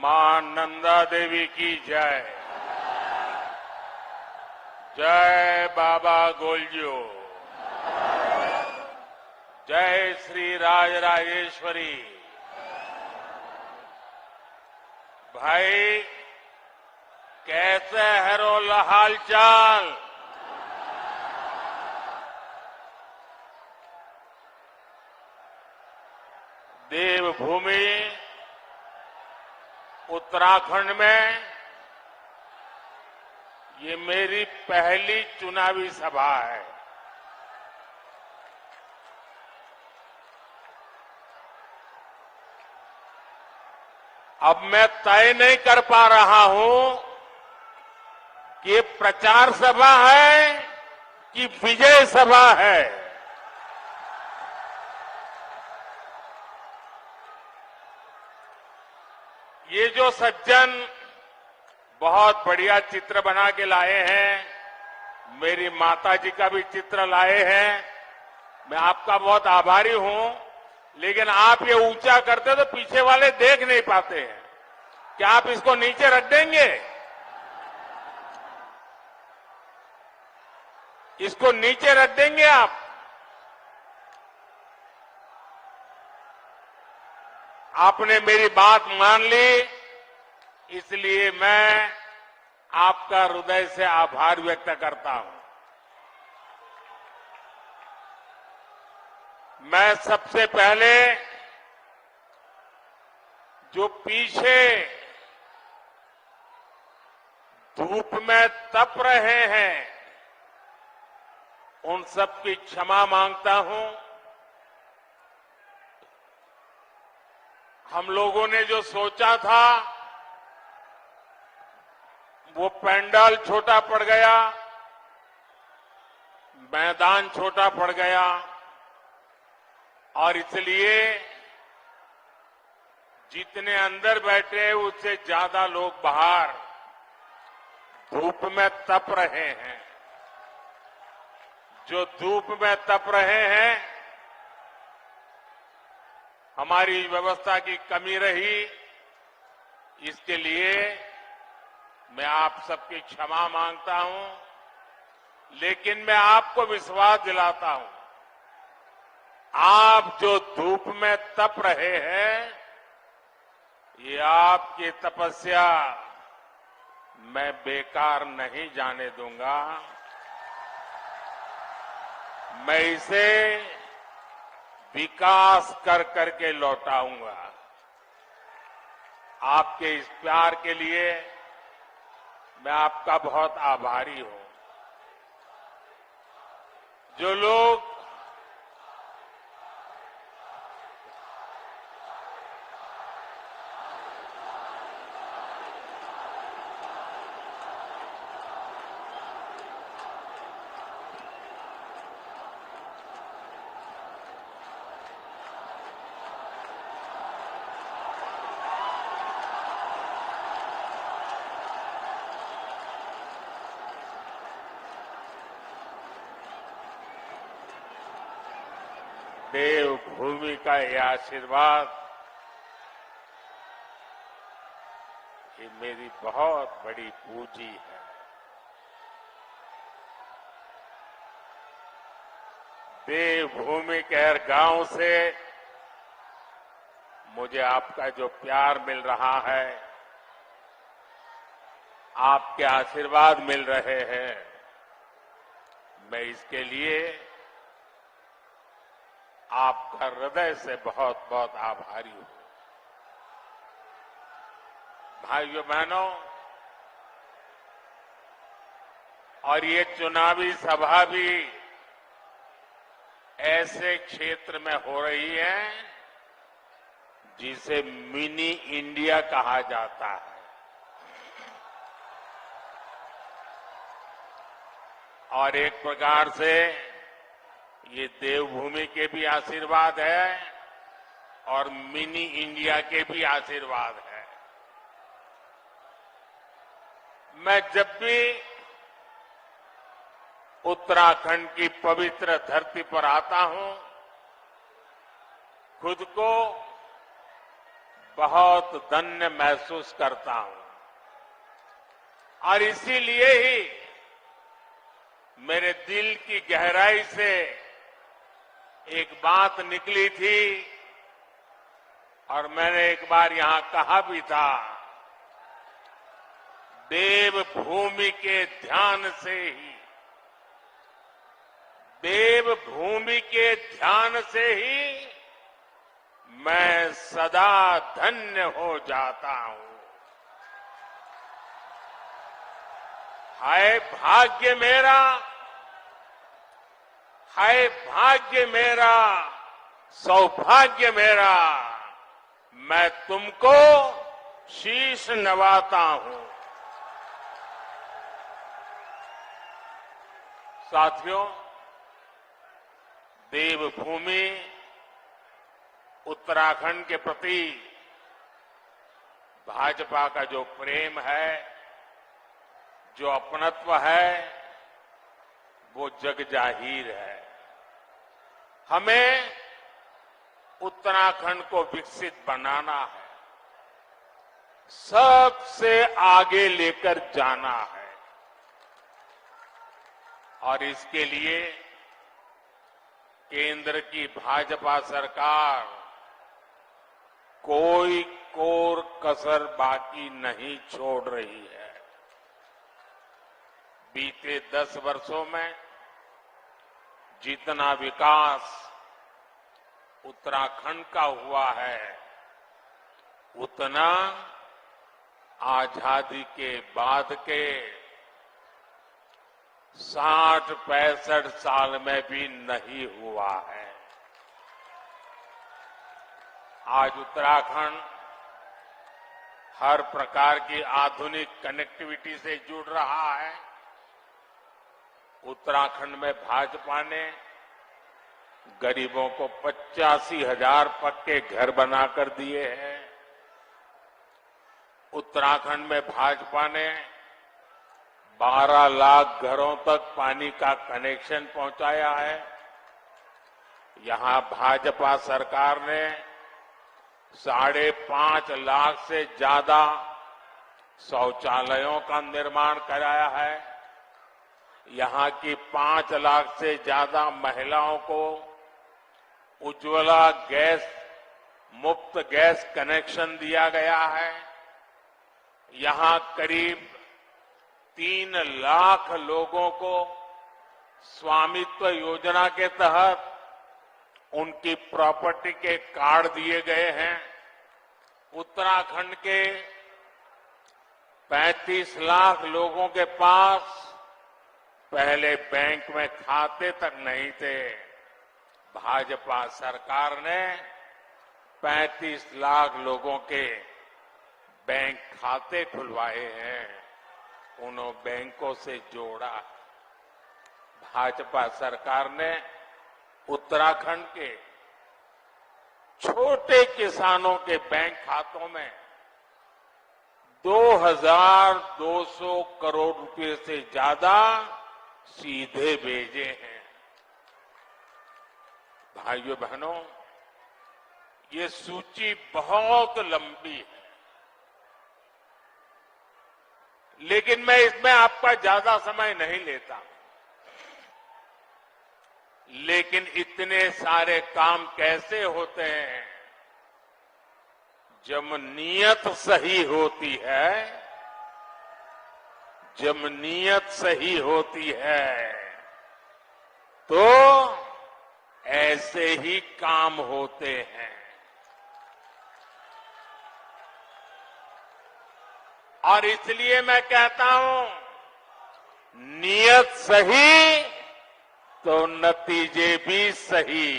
मां नंदा देवी की जय। जय बाबा गोलजियो। जय श्री राजराजेश्वरी। भाई कैसे है रोल हाल चाल? देवभूमि उत्तराखंड में ये मेरी पहली चुनावी सभा है। अब मैं तय नहीं कर पा रहा हूं कि ये प्रचार सभा है कि विजय सभा है। ये जो सज्जन बहुत बढ़िया चित्र बना के लाए हैं, मेरी माता जी का भी चित्र लाए हैं, मैं आपका बहुत आभारी हूं। लेकिन आप ये ऊंचा करते तो पीछे वाले देख नहीं पाते हैं। क्या आप इसको नीचे रख देंगे? इसको नीचे रख देंगे आप? आपने मेरी बात मान ली, इसलिए मैं आपका हृदय से आभार व्यक्त करता हूं। मैं सबसे पहले जो पीछे धूप में तप रहे हैं, उन सब की क्षमा मांगता हूं। हम लोगों ने जो सोचा था वो पंडाल छोटा पड़ गया, मैदान छोटा पड़ गया और इसलिए जितने अंदर बैठे उससे ज्यादा लोग बाहर धूप में तप रहे हैं। जो धूप में तप रहे हैं, हमारी व्यवस्था की कमी रही, इसके लिए मैं आप सबकी क्षमा मांगता हूं। लेकिन मैं आपको विश्वास दिलाता हूं, आप जो धूप में तप रहे हैं, ये आपकी तपस्या मैं बेकार नहीं जाने दूंगा। मैं इसे विकास कर करके लौटाऊंगा। आपके इस प्यार के लिए मैं आपका बहुत आभारी हूं। जो लोग देवभूमि का यह आशीर्वाद, ये मेरी बहुत बड़ी पूंजी है। देवभूमि के हर गांव से मुझे आपका जो प्यार मिल रहा है, आपके आशीर्वाद मिल रहे हैं, मैं इसके लिए आपका हृदय से बहुत बहुत आभारी हूं। भाइयों बहनों, और ये चुनावी सभा भी ऐसे क्षेत्र में हो रही है जिसे मिनी इंडिया कहा जाता है। और एक प्रकार से ये देवभूमि के भी आशीर्वाद है और मिनी इंडिया के भी आशीर्वाद है। मैं जब भी उत्तराखंड की पवित्र धरती पर आता हूं, खुद को बहुत धन्य महसूस करता हूं और इसीलिए ही मेरे दिल की गहराई से एक बात निकली थी और मैंने एक बार यहां कहा भी था, देवभूमि के ध्यान से ही, देवभूमि के ध्यान से ही मैं सदा धन्य हो जाता हूं। हाय भाग्य मेरा, हाय भाग्य मेरा, सौभाग्य मेरा, मैं तुमको शीश नवाता हूं। साथियों, देवभूमि उत्तराखंड के प्रति भाजपा का जो प्रेम है, जो अपनत्व है, वो जग जाहिर है। हमें उत्तराखंड को विकसित बनाना है, सबसे आगे लेकर जाना है और इसके लिए केंद्र की भाजपा सरकार कोई कोर कसर बाकी नहीं छोड़ रही है। बीते 10 वर्षों में जितना विकास उत्तराखंड का हुआ है, उतना आजादी के बाद के 60-65 साल में भी नहीं हुआ है। आज उत्तराखंड हर प्रकार की आधुनिक कनेक्टिविटी से जुड़ रहा है। उत्तराखंड में भाजपा ने गरीबों को 85,000 पक्के घर बनाकर दिए हैं। उत्तराखंड में भाजपा ने 12 लाख घरों तक पानी का कनेक्शन पहुंचाया है। यहां भाजपा सरकार ने 5.5 लाख से ज्यादा शौचालयों का निर्माण कराया है। यहां की 5 लाख से ज्यादा महिलाओं को उज्ज्वला गैस मुफ्त गैस कनेक्शन दिया गया है। यहां करीब 3 लाख लोगों को स्वामित्व योजना के तहत उनकी प्रॉपर्टी के कार्ड दिए गए हैं। उत्तराखंड के 35 लाख लोगों के पास पहले बैंक में खाते तक नहीं थे। भाजपा सरकार ने 35 लाख लोगों के बैंक खाते खुलवाए हैं, उन्होंने बैंकों से जोड़ा। भाजपा सरकार ने उत्तराखंड के छोटे किसानों के बैंक खातों में 2,200 करोड़ रुपए से ज्यादा सीधे भेजे हैं। भाइयों बहनों, ये सूची बहुत लंबी है, लेकिन मैं इसमें आपका ज्यादा समय नहीं लेता। लेकिन इतने सारे काम कैसे होते हैं? जब नीयत सही होती है, जब नीयत सही होती है तो ऐसे ही काम होते हैं। और इसलिए मैं कहता हूं, नीयत सही तो नतीजे भी सही।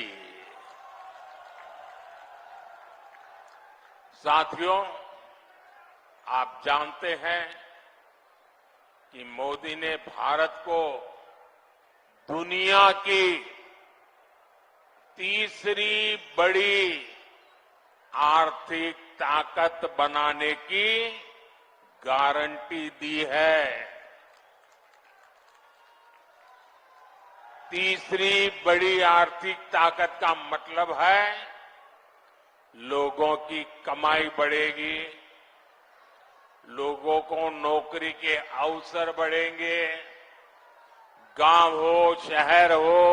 साथियों, आप जानते हैं कि मोदी ने भारत को दुनिया की तीसरी बड़ी आर्थिक ताकत बनाने की गारंटी दी है। तीसरी बड़ी आर्थिक ताकत का मतलब है लोगों की कमाई बढ़ेगी, लोगों को नौकरी के अवसर बढ़ेंगे, गांव हो शहर हो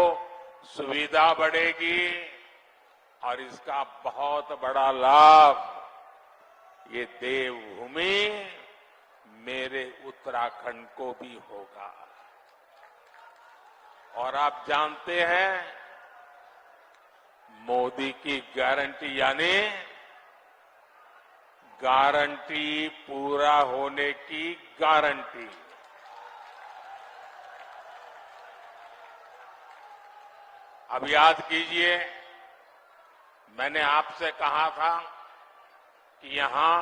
सुविधा बढ़ेगी और इसका बहुत बड़ा लाभ ये देवभूमि मेरे उत्तराखंड को भी होगा। और आप जानते हैं मोदी की गारंटी यानी गारंटी पूरा होने की गारंटी। अब याद कीजिए, मैंने आपसे कहा था कि यहां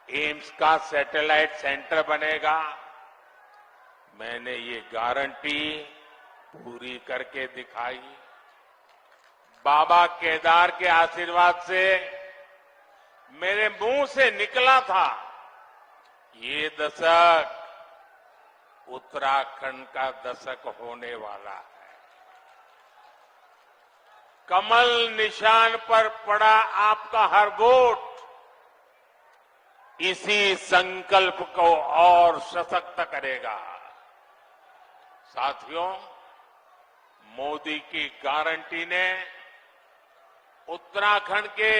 एम्स का सैटेलाइट सेंटर बनेगा। मैंने ये गारंटी पूरी करके दिखाई। बाबा केदार के आशीर्वाद से मेरे मुंह से निकला था, ये दशक उत्तराखंड का दशक होने वाला है। कमल निशान पर पड़ा आपका हर वोट इसी संकल्प को और सशक्त करेगा। साथियों, मोदी की गारंटी ने उत्तराखंड के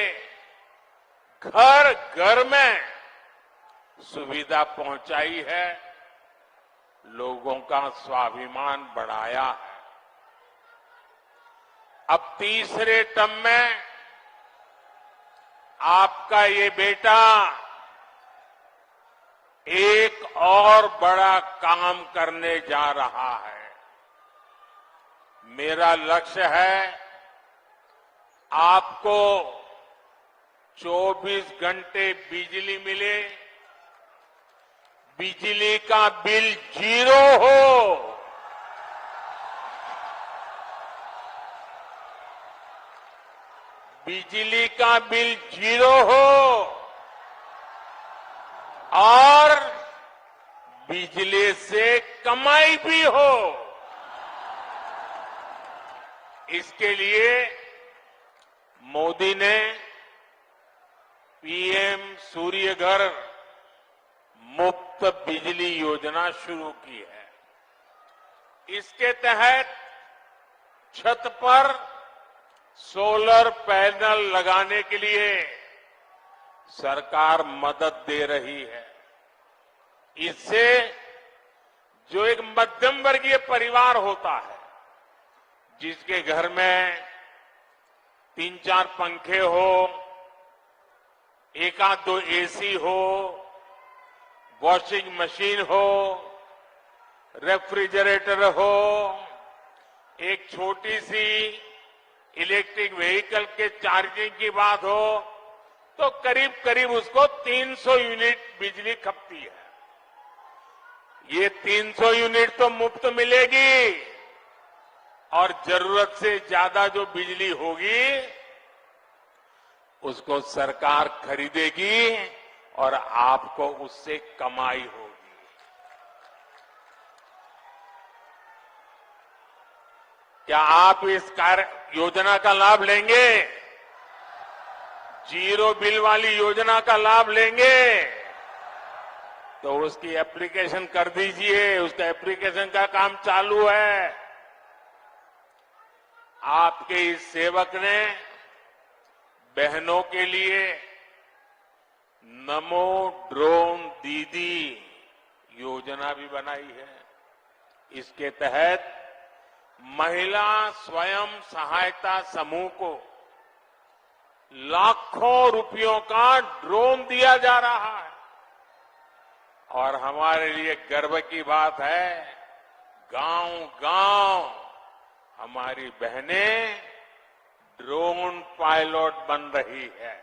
घर घर में सुविधा पहुंचाई है, लोगों का स्वाभिमान बढ़ाया है। अब तीसरे टर्म में आपका ये बेटा एक और बड़ा काम करने जा रहा है। मेरा लक्ष्य है आपको 24 घंटे बिजली मिले, बिजली का बिल 0 हो, बिजली का बिल 0 हो और बिजली से कमाई भी हो। इसके लिए मोदी ने पीएम सूर्य घर मुफ्त बिजली योजना शुरू की है। इसके तहत छत पर सोलर पैनल लगाने के लिए सरकार मदद दे रही है। इससे जो एक मध्यम वर्गीय परिवार होता है, जिसके घर में 3-4 पंखे हो, 1-2 एसी हो, वॉशिंग मशीन हो, रेफ्रिजरेटर हो, एक छोटी सी इलेक्ट्रिक व्हीकल के चार्जिंग की बात हो, तो करीब करीब उसको 300 यूनिट बिजली खपती है। ये 300 यूनिट तो मुफ्त मिलेगी और जरूरत से ज्यादा जो बिजली होगी उसको सरकार खरीदेगी और आपको उससे कमाई होगी। क्या आप इस योजना का लाभ लेंगे? जीरो बिल वाली योजना का लाभ लेंगे तो उसकी एप्लीकेशन कर दीजिए। उसका एप्लीकेशन का काम चालू है। आपके इस सेवक ने बहनों के लिए नमो ड्रोन दीदी योजना भी बनाई है। इसके तहत महिला स्वयं सहायता समूह को लाखों रुपयों का ड्रोन दिया जा रहा है। और हमारे लिए गर्व की बात है, गांव-गांव हमारी बहनें ड्रोन पायलट बन रही है।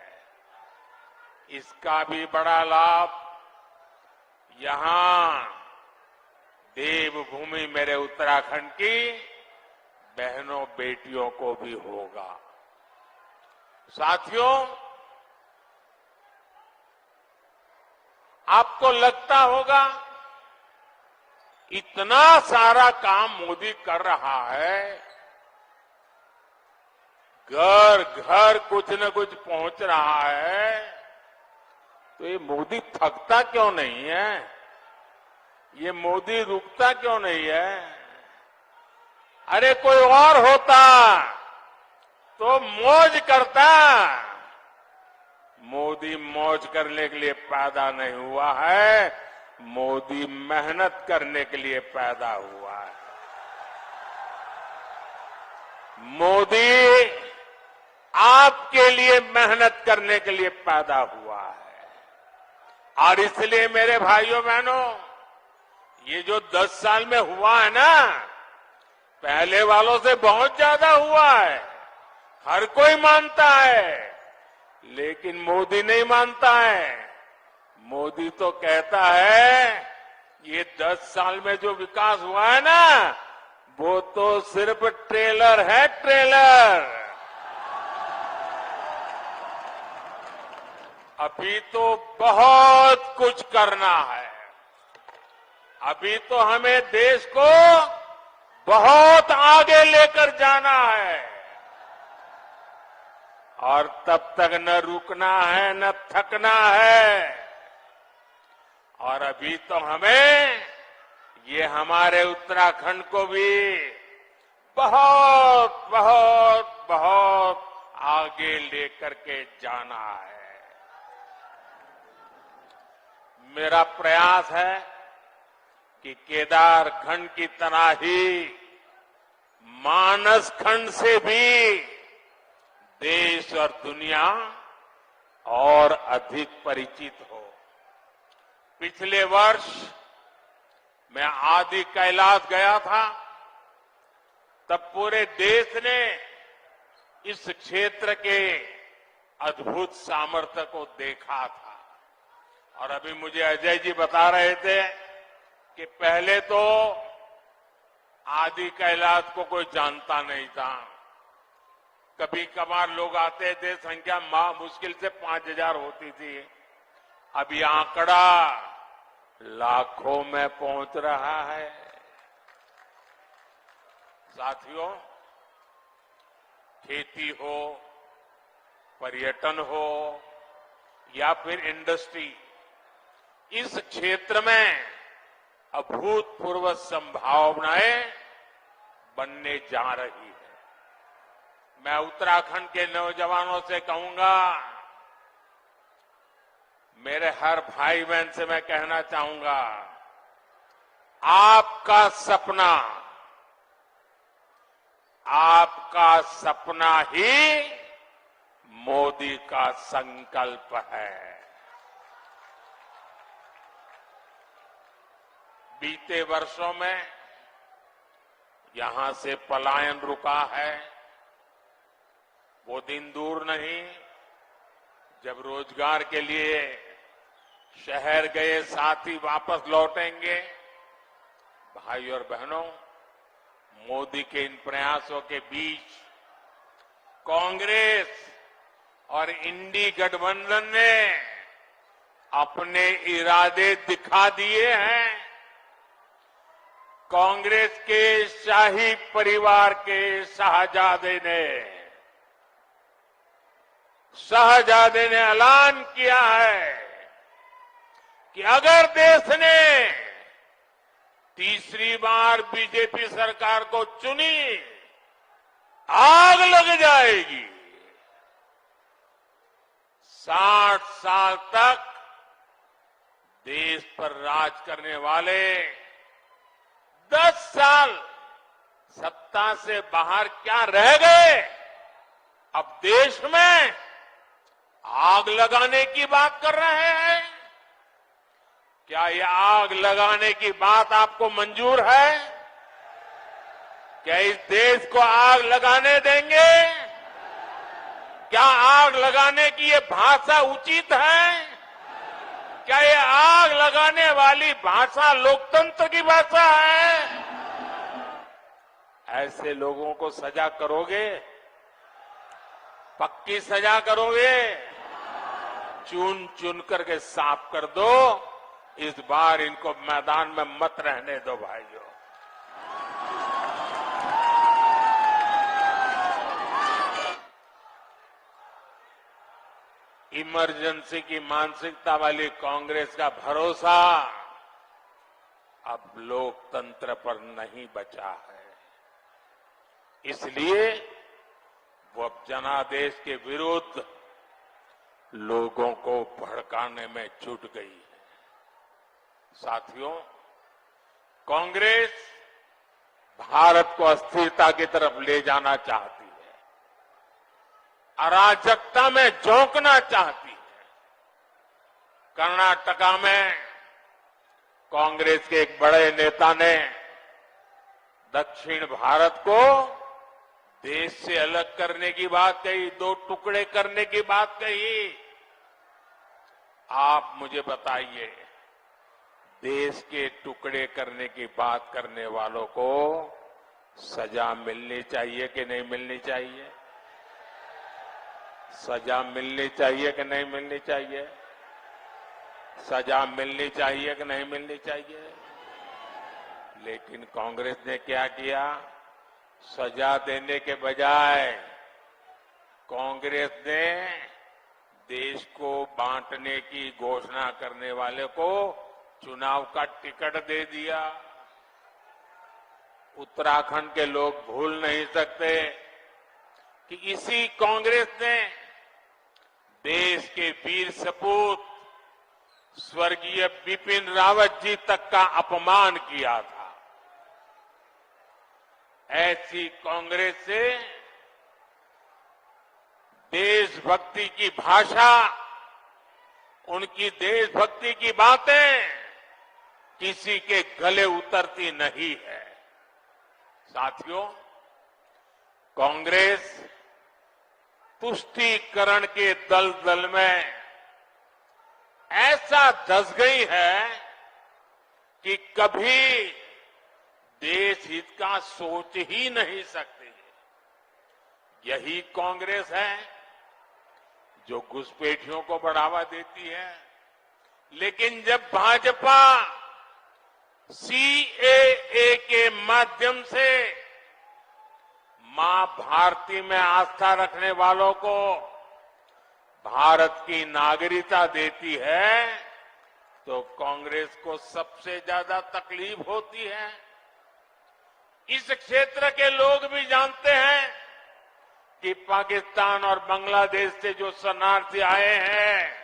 इसका भी बड़ा लाभ यहां देवभूमि मेरे उत्तराखंड की बहनों बेटियों को भी होगा। साथियों, आपको लगता होगा इतना सारा काम मोदी कर रहा है, घर घर कुछ न कुछ पहुंच रहा है, तो ये मोदी थकता क्यों नहीं है? ये मोदी रुकता क्यों नहीं है? अरे कोई और होता तो मौज करता। मोदी मौज करने के लिए पैदा नहीं हुआ है, मोदी मेहनत करने के लिए पैदा हुआ है। मोदी आपके लिए मेहनत करने के लिए पैदा हुआ है। और इसलिए मेरे भाइयों बहनों, ये जो 10 साल में हुआ है ना, पहले वालों से बहुत ज्यादा हुआ है, हर कोई मानता है, लेकिन मोदी नहीं मानता है। मोदी तो कहता है ये 10 साल में जो विकास हुआ है ना, वो तो सिर्फ ट्रेलर है, ट्रेलर। अभी तो बहुत कुछ करना है। अभी तो हमें देश को बहुत आगे लेकर जाना है, और तब तक न रुकना है न थकना है। और अभी तो हमें ये हमारे उत्तराखंड को भी बहुत बहुत बहुत आगे लेकर के जाना है। मेरा प्रयास है कि केदार खंड की तरह ही मानस खंड से भी देश और दुनिया और अधिक परिचित हो। पिछले वर्ष मैं आदि कैलाश गया था, तब पूरे देश ने इस क्षेत्र के अद्भुत सामर्थ्य को देखा था। और अभी मुझे अजय जी बता रहे थे कि पहले तो आदि कैलाश को कोई जानता नहीं था। कभी कभार लोग आते थे, संख्या मुश्किल से 5000 होती थी। अब ये आंकड़ा लाखों में पहुंच रहा है। साथियों, खेती हो, पर्यटन हो या फिर इंडस्ट्री, इस क्षेत्र में अभूतपूर्व संभावनाएं बनने जा रही है। मैं उत्तराखंड के नौजवानों से कहूंगा, मेरे हर भाई बहन से मैं कहना चाहूंगा, आपका सपना ही मोदी का संकल्प है। बीते वर्षों में यहां से पलायन रुका है। वो दिन दूर नहीं जब रोजगार के लिए शहर गए साथी वापस लौटेंगे। भाई और बहनों, मोदी के इन प्रयासों के बीच कांग्रेस और इंडी गठबंधन ने अपने इरादे दिखा दिए हैं। कांग्रेस के शाही परिवार के शाहजादे ने ऐलान किया है कि अगर देश ने तीसरी बार बीजेपी सरकार को चुनी, आग लग जाएगी। 60 साल तक देश पर राज करने वाले 10 साल सत्ता से बाहर क्या रह गए? अब देश में आग लगाने की बात कर रहे हैं। क्या ये आग लगाने की बात आपको मंजूर है? क्या इस देश को आग लगाने देंगे? क्या आग लगाने की ये भाषा उचित है? क्या ये आग लगाने वाली भाषा लोकतंत्र की भाषा है? ऐसे लोगों को सजा करोगे? पक्की सजा करोगे? चुन चुन करके साफ कर दो। इस बार इनको मैदान में मत रहने दो भाइयों। इमरजेंसी की मानसिकता वाली कांग्रेस का भरोसा अब लोकतंत्र पर नहीं बचा है। इसलिए वो अब जनादेश के विरुद्ध लोगों को भड़काने में जुट गई है। साथियों, कांग्रेस भारत को अस्थिरता की तरफ ले जाना चाहती है, अराजकता में झोंकना चाहती है। कर्नाटका में कांग्रेस के एक बड़े नेता ने दक्षिण भारत को देश से अलग करने की बात कही, 2 टुकड़े करने की बात कही। आप मुझे बताइए, देश के टुकड़े करने की बात करने वालों को सजा मिलनी चाहिए कि नहीं मिलनी चाहिए? सजा मिलनी चाहिए कि नहीं मिलनी चाहिए? सजा मिलनी चाहिए कि नहीं मिलनी चाहिए? लेकिन कांग्रेस ने क्या किया? सजा देने के बजाय कांग्रेस ने देश को बांटने की घोषणा करने वाले को चुनाव का टिकट दे दिया। उत्तराखंड के लोग भूल नहीं सकते कि इसी कांग्रेस ने देश के वीर सपूत स्वर्गीय बिपिन रावत जी तक का अपमान किया था। ऐसी कांग्रेस से देशभक्ति की भाषा, उनकी देशभक्ति की बातें किसी के गले उतरती नहीं है। साथियों, कांग्रेस तुष्टीकरण के दलदल में ऐसा धंस गई है कि कभी देश हित का सोच ही नहीं सकती। यही कांग्रेस है जो घुसपैठियों को बढ़ावा देती है। लेकिन जब भाजपा सीएए के माध्यम से मां भारती में आस्था रखने वालों को भारत की नागरिकता देती है, तो कांग्रेस को सबसे ज्यादा तकलीफ होती है। इस क्षेत्र के लोग भी जानते हैं कि पाकिस्तान और बांग्लादेश से जो शरणार्थी आए हैं,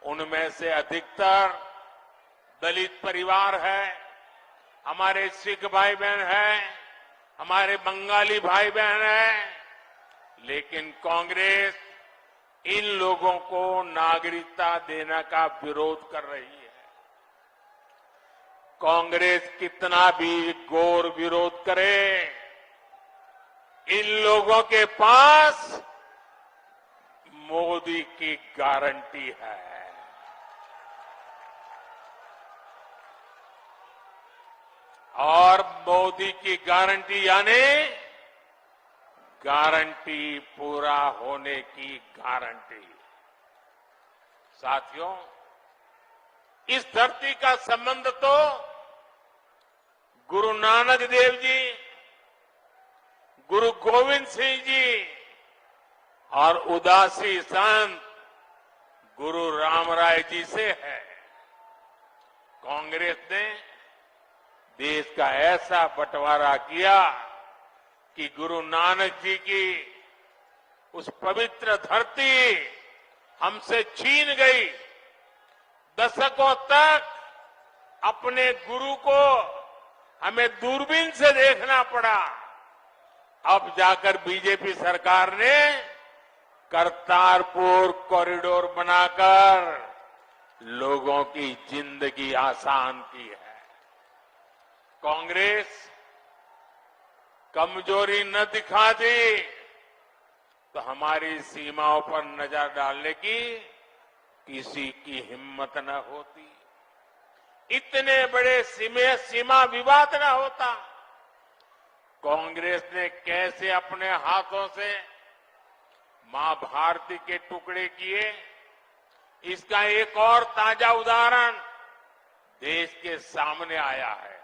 उनमें से अधिकतर दलित परिवार है, हमारे सिख भाई बहन हैं, हमारे बंगाली भाई बहन हैं। लेकिन कांग्रेस इन लोगों को नागरिकता देने का विरोध कर रही है। कांग्रेस कितना भी घोर विरोध करे, इन लोगों के पास मोदी की गारंटी है। और मोदी की गारंटी यानी गारंटी पूरा होने की गारंटी। साथियों, इस धरती का संबंध तो गुरु नानक देव जी, गुरु गोविंद सिंह जी और उदासी संत गुरु रामराय जी से है। कांग्रेस ने देश का ऐसा बंटवारा किया कि गुरु नानक जी की उस पवित्र धरती हमसे छीन गई। दशकों तक अपने गुरु को हमें दूरबीन से देखना पड़ा। अब जाकर बीजेपी सरकार ने करतारपुर कॉरिडोर बनाकर लोगों की जिंदगी आसान की है। कांग्रेस कमजोरी न दिखा दी तो हमारी सीमाओं पर नजर डालने की किसी की हिम्मत न होती, इतने बड़े सीमा विवाद न होता। कांग्रेस ने कैसे अपने हाथों से मां भारती के टुकड़े किए, इसका एक और ताजा उदाहरण देश के सामने आया है।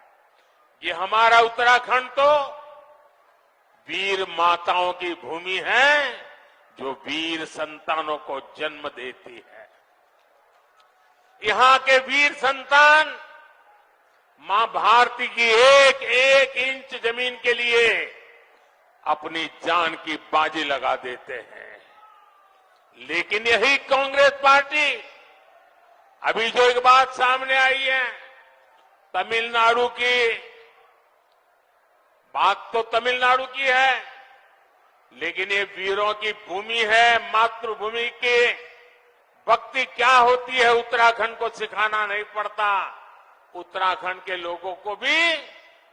ये हमारा उत्तराखंड तो वीर माताओं की भूमि है, जो वीर संतानों को जन्म देती है। यहां के वीर संतान मां भारती की एक एक इंच जमीन के लिए अपनी जान की बाजी लगा देते हैं। लेकिन यही कांग्रेस पार्टी, अभी जो एक बात सामने आई है तमिलनाडु की, बात तो तमिलनाडु की है, लेकिन ये वीरों की भूमि है, मातृभूमि की भक्ति क्या होती है उत्तराखंड को सिखाना नहीं पड़ता। उत्तराखंड के लोगों को भी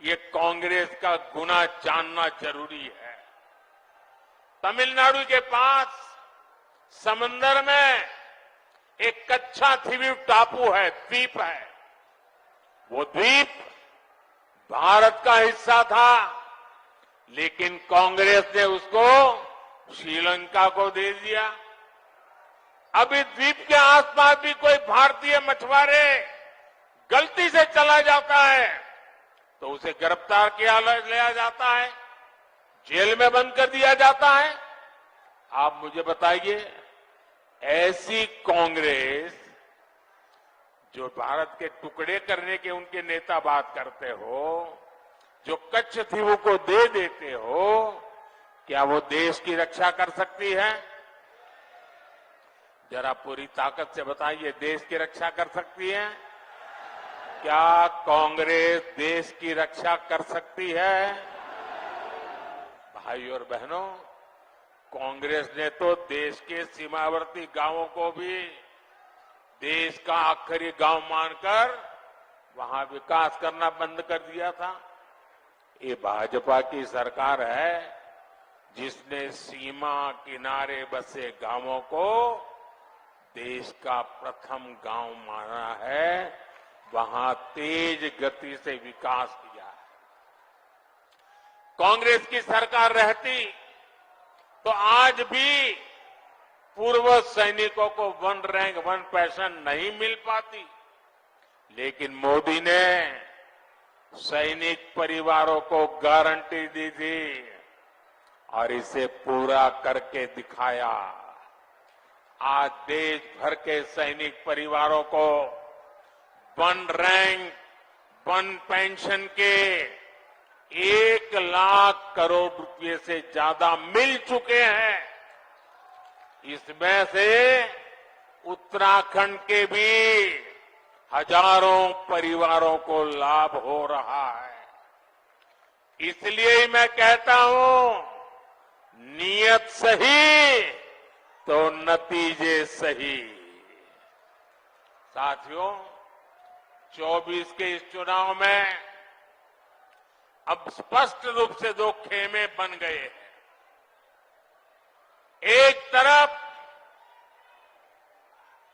ये कांग्रेस का गुना जानना जरूरी है। तमिलनाडु के पास समंदर में एक कच्छा द्वीप टापू है, द्वीप है। वो द्वीप भारत का हिस्सा था, लेकिन कांग्रेस ने उसको श्रीलंका को दे दिया। अब इस द्वीप के आसपास भी कोई भारतीय मछुआरे गलती से चला जाता है तो उसे गिरफ्तार किया लिया जाता है, जेल में बंद कर दिया जाता है। आप मुझे बताइए, ऐसी कांग्रेस जो भारत के टुकड़े करने के उनके नेता बात करते हो, जो कच्छ द्वीप को दे देते हो, क्या वो देश की रक्षा कर सकती है? जरा पूरी ताकत से बताइए, देश की रक्षा कर सकती है? क्या कांग्रेस देश की रक्षा कर सकती है? भाई और बहनों, कांग्रेस ने तो देश के सीमावर्ती गांवों को भी देश का आखिरी गांव मानकर वहां विकास करना बंद कर दिया था। ये भाजपा की सरकार है जिसने सीमा किनारे बसे गांवों को देश का प्रथम गांव माना है, वहां तेज गति से विकास किया है। कांग्रेस की सरकार रहती तो आज भी पूर्व सैनिकों को वन रैंक वन पेंशन नहीं मिल पाती, लेकिन मोदी ने सैनिक परिवारों को गारंटी दी थी और इसे पूरा करके दिखाया। आज देश भर के सैनिक परिवारों को वन रैंक वन पेंशन के 1 लाख करोड़ रुपए से ज्यादा मिल चुके हैं। इसमें से उत्तराखंड के भी हजारों परिवारों को लाभ हो रहा है। इसलिए ही मैं कहता हूं, नीयत सही तो नतीजे सही। साथियों, 24 के इस चुनाव में अब स्पष्ट रूप से 2 खेमे बन गए हैं। एक तरफ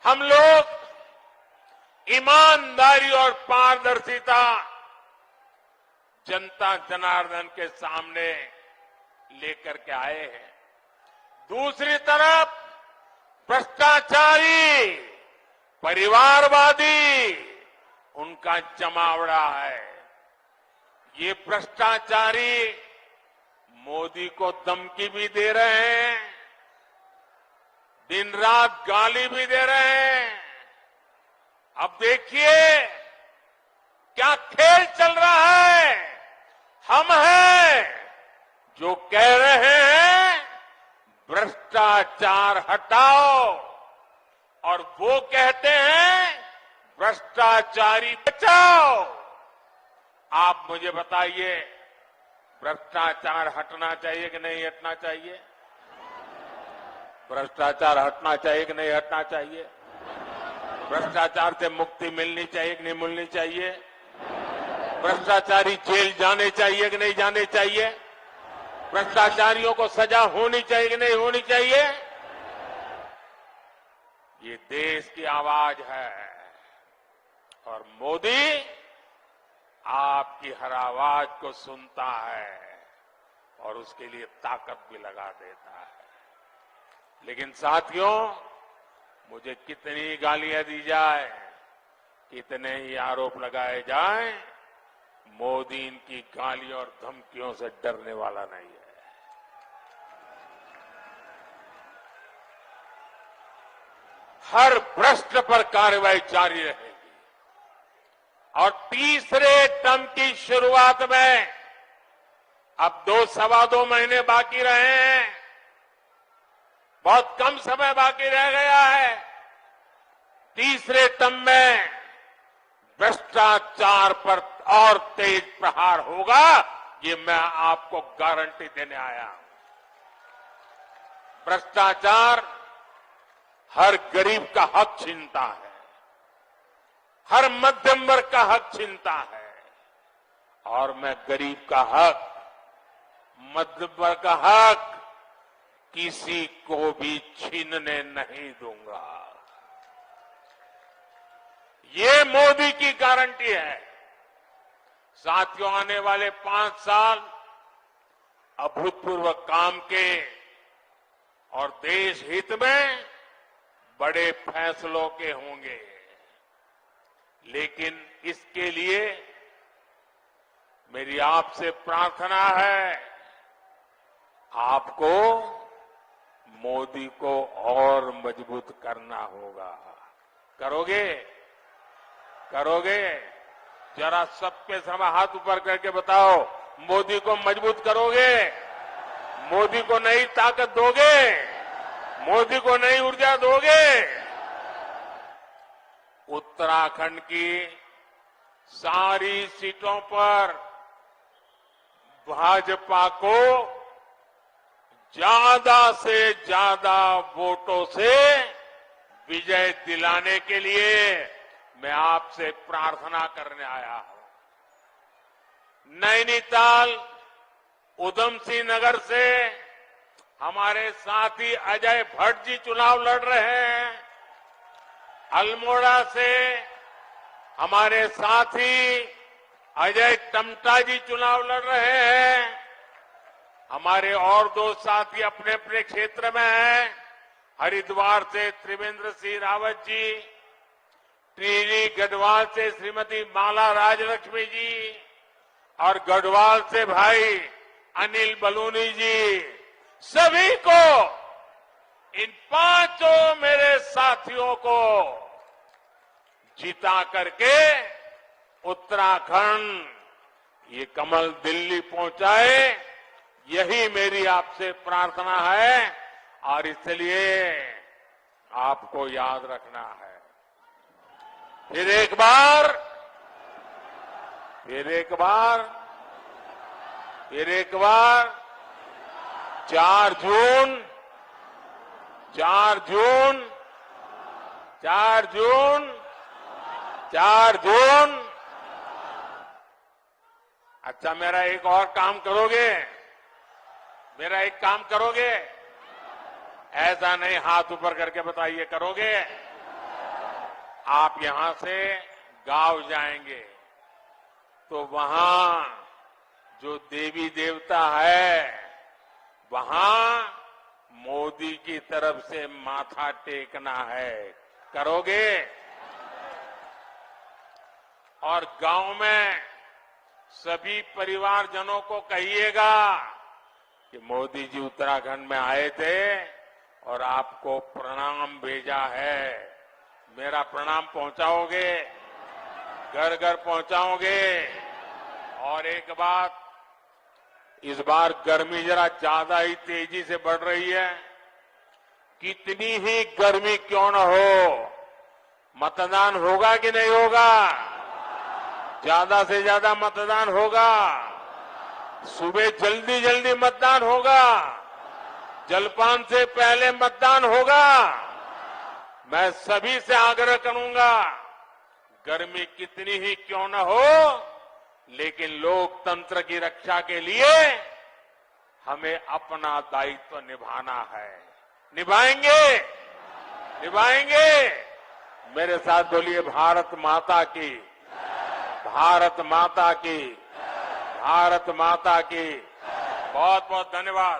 हम लोग ईमानदारी और पारदर्शिता जनता जनार्दन के सामने लेकर के आए हैं। दूसरी तरफ भ्रष्टाचारी, परिवारवादी उनका जमावड़ा है। ये भ्रष्टाचारी मोदी को धमकी भी दे रहे हैं, दिन रात गाली भी दे रहे हैं। अब देखिए क्या खेल चल रहा है। हम हैं जो कह रहे हैं भ्रष्टाचार हटाओ, और वो कहते हैं भ्रष्टाचारी बचाओ। आप मुझे बताइए, भ्रष्टाचार हटना चाहिए कि नहीं हटना चाहिए? भ्रष्टाचार हटना चाहिए कि नहीं हटना चाहिए? भ्रष्टाचार से मुक्ति मिलनी चाहिए कि नहीं मिलनी चाहिए? भ्रष्टाचारी जेल जाने चाहिए कि नहीं जाने चाहिए? भ्रष्टाचारियों को सजा होनी चाहिए कि नहीं होनी चाहिए? ये देश की आवाज है और मोदी आपकी हर आवाज को सुनता है और उसके लिए ताकत भी लगा देता है। लेकिन साथियों, मुझे कितनी गालियां दी जाए, कितने ही आरोप लगाए जाएं, मोदी इनकी गालियों और धमकियों से डरने वाला नहीं है। हर भ्रष्ट पर कार्रवाई जारी रहेगी और तीसरे टर्म की शुरुआत में अब 2-2.25 महीने बाकी रहे हैं, बहुत कम समय बाकी रह गया है। तीसरे टर्म में भ्रष्टाचार पर और तेज प्रहार होगा, ये मैं आपको गारंटी देने आया हूं। भ्रष्टाचार हर गरीब का हक छीनता है, हर मध्यम वर्ग का हक छीनता है और मैं गरीब का हक, मध्यम वर्ग का हक किसी को भी छीनने नहीं दूंगा। ये मोदी की गारंटी है। साथियों, आने वाले 5 साल अभूतपूर्व काम के और देश हित में बड़े फैसलों के होंगे, लेकिन इसके लिए मेरी आपसे प्रार्थना है, आपको मोदी को और मजबूत करना होगा। करोगे? करोगे? जरा सब पे समय हाथ ऊपर करके बताओ, मोदी को मजबूत करोगे? मोदी को नई ताकत दोगे? मोदी को नई ऊर्जा दोगे? उत्तराखंड की सारी सीटों पर भाजपा को ज्यादा से ज्यादा वोटों से विजय दिलाने के लिए मैं आपसे प्रार्थना करने आया हूं। नैनीताल, उधम सिंह नगर से हमारे साथी अजय भट्ट जी चुनाव लड़ रहे हैं। अल्मोड़ा से हमारे साथी अजय टमटा जी चुनाव लड़ रहे हैं। हमारे और 2 साथी अपने अपने क्षेत्र में हैं। हरिद्वार से त्रिवेंद्र सिंह रावत जी, टिहरी गढ़वाल से श्रीमती माला राजलक्ष्मी जी और गढ़वाल से भाई अनिल बलूनी जी, सभी को, इन 5 मेरे साथियों को जिता करके उत्तराखंड ये कमल दिल्ली पहुंचाए, यही मेरी आपसे प्रार्थना है और इसलिए आपको याद रखना है। फिर एक बार 4 जून। अच्छा, मेरा एक और काम करोगे? मेरा एक काम करोगे? ऐसा नहीं, हाथ ऊपर करके बताइए, करोगे? आप यहां से गांव जाएंगे तो वहां जो देवी देवता है, वहां मोदी की तरफ से माथा टेकना है। करोगे? और गांव में सभी परिवारजनों को कहिएगा कि मोदी जी उत्तराखंड में आए थे और आपको प्रणाम भेजा है। मेरा प्रणाम पहुंचाओगे? घर घर पहुंचाओगे? और एक बात, इस बार गर्मी जरा ज्यादा ही तेजी से बढ़ रही है। कितनी ही गर्मी क्यों न हो, मतदान होगा कि नहीं होगा? ज्यादा से ज्यादा मतदान होगा। सुबह जल्दी जल्दी मतदान होगा। जलपान से पहले मतदान होगा। मैं सभी से आग्रह करूंगा, गर्मी कितनी ही क्यों न हो, लेकिन लोकतंत्र की रक्षा के लिए हमें अपना दायित्व निभाना है। निभाएंगे? निभाएंगे? मेरे साथ बोलिए, भारत माता की, भारत माता की, भारत माता की। बहुत बहुत धन्यवाद।